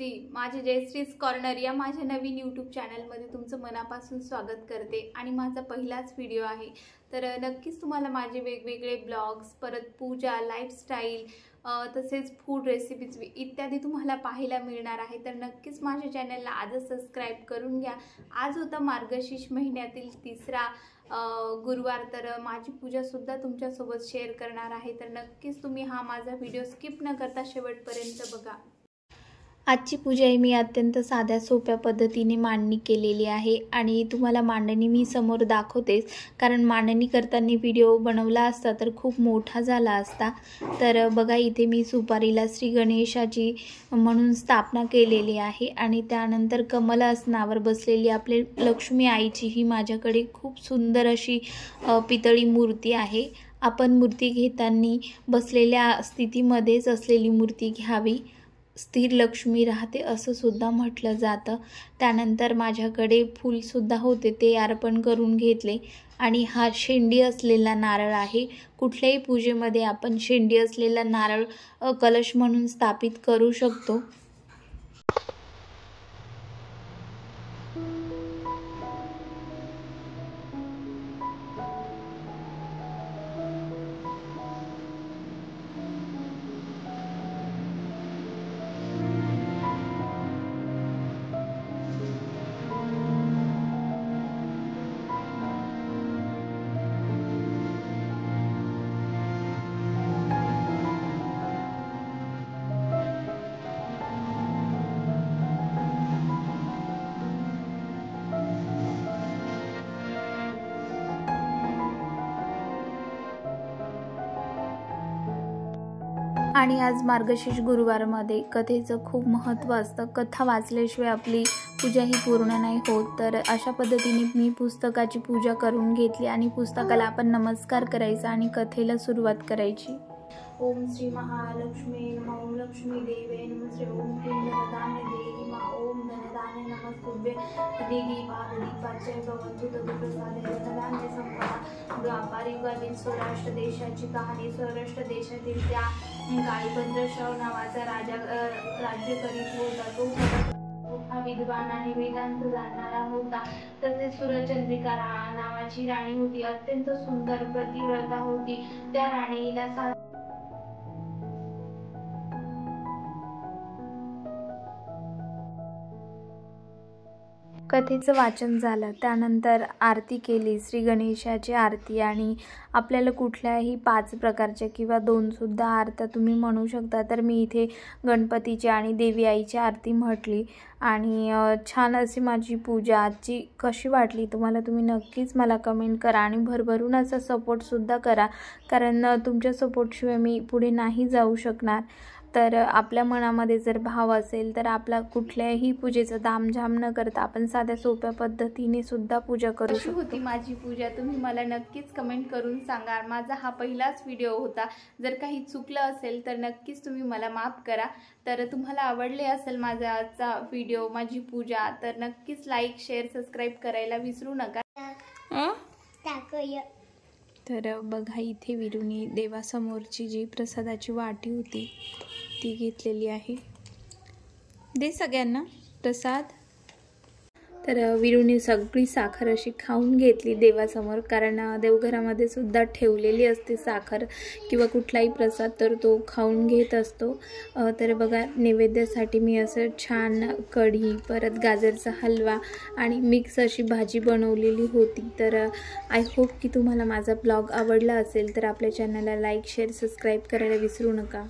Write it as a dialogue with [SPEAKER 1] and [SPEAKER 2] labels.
[SPEAKER 1] माझे जयश्रीज कॉर्नर या माझ्या नवीन यूट्यूब चॅनलमध्ये तुमचं मनापासून स्वागत करते आणि माझा पहिलाच व्हिडिओ आहे। तर नक्कीच तुम्हाला माझे वेगवेगळे ब्लॉग्स, परत पूजा, लाईफस्टाईल, तसेच फूड रेसिपीज इत्यादी तुम्हाला पाहायला मिळणार आहे। तर नक्कीच माझ्या चॅनलला आजच सबस्क्राइब करून घ्या। आज होता मार्गशीर्ष महिन्यातील तिसरा गुरुवार, तर माझी पूजा सुद्धा तुमच्यासोबत शेअर करणार आहे। तर नक्कीच तुम्ही हा माझा व्हिडिओ स्किप न करता शेवटपर्यंत बघा। आजची पूजा मी अत्यंत साध्या सोप्या पद्धतीने मांडणी केलेली आहे आणि तुम्हाला मांडणी मी समोर दाखवतेच, कारण मांडणी करताना व्हिडिओ बनवला असता तर खूप मोठा झाला असता। तर बघा, इथे मी सुपारीला श्री गणेशाची म्हणून स्थापना केलेली आहे आणि त्यानंतर कमल आसनावर बसलेली आपले लक्ष्मी आईची ही माझ्याकडे खूप सुंदर अशी पितळी मूर्ती आहे। आपण मूर्ती घेताना बसलेल्या स्थितीमध्येच असलेली मूर्ती घ्यावी, स्थिर लक्ष्मी राहते असं सुद्धा म्हटलं जातं। त्यानंतर माझ्याकडे फूल सुद्धा होते, ते अर्पण करून घेतले आणि हा शेंडी असलेला नारळ आहे। कुठल्याही पूजेमध्ये आपण शेंडी असलेला नारळ कलश म्हणून स्थापित करू शकतो। आणि आज मार्गशीर्ष गुरुवारमध्ये कथेचं खूप महत्त्व असतं। कथा वाचल्याशिवाय आपली पूजा ही पूर्ण नाही होत। तर अशा पद्धतीने मी पुस्तकाची पूजा करून घेतली आणि पुस्तकाला आपण नमस्कार करायचा आणि कथेला सुरुवात करायची। ओम श्री महालक्ष्मी नमः। ओम लक्ष्मी देवे नमः। श्री ओम क्लीं धनधान्य देहि मा। ओम धनधान्य नमस्तुभ्ये। दीपाचे भवन्तु तदुप्रसादे धनधान्य संपदा। द्वापारयुगातील सौराष्ट्र देशाची कहाणी। सौराष्ट्र देशातील त्या काळीभद्र नावाचा राजा राज्य करीत होता। तो मोठा विद्वान आणि वेदांत जाणणारा होता। तसेच सूर्यचंद्रिका नावाची राणी होती, अत्यंत सुंदर प्रतिव्रता होती। त्या राणीला कथेचं वाचन झालं, त्यानंतर आरती केली, श्री गणेशाची आरती। आणि आपल्याला कुठल्याही 5 प्रकारच्या किंवा 2 सुद्धा आरत्या तुम्ही म्हणू शकता। तर मी इथे गणपतीची आणि देवी आईची आरती म्हटली आणि छान अशी माझी पूजा आजची कशी वाटली तुम्हाला, तुम्ही नक्कीच मला कमेंट करा आणि भरभरून असा सपोर्टसुद्धा करा, कारण तुमच्या सपोर्टशिवाय मी पुढे नाही जाऊ शकणार। तर आपल्या मनामध्ये जर भाव असेल तर आपला कुठल्याही पूजेचा तामझाम न करता आपण साध्या सोप्या पद्धतीने सुद्धा पूजा करू शकतो। होती माझी पूजा तुम्ही मला नक्कीच कमेंट करून सांगा। माझा हा पहिलाच व्हिडिओ होता, जर काही चुकलं असेल तर नक्कीच तुम्ही मला माफ करा। तर तुम्हाला आवडले असेल माझा आजचा व्हिडिओ, माझी पूजा, तर नक्कीच लाईक, शेअर, सबस्क्राईब करायला विसरू नका। तर बघा, इथे विरुनी देवासमोरची जी प्रसादाची वाटी होती ती घेतलेली आहे। दे सगळ्यांना प्रसाद। तर विरुनी सगळी साखर अशी खाऊन घेतली देवासमोर, कारण देवघरामध्ये सुद्धा ठेवलेली असते साखर किंवा कुठलाही प्रसाद, तर तो खाऊन घेत असतो। तर बघा, नैवेद्यासाठी मी असं छान कढी, परत गाजरचा हलवा आणि मिक्स अशी भाजी बनवलेली होती। तर आय होप की तुम्हाला माझा ब्लॉग आवडला असेल, तर आपल्या चॅनलला लाईक, शेअर, सबस्क्राईब करायला विसरू नका।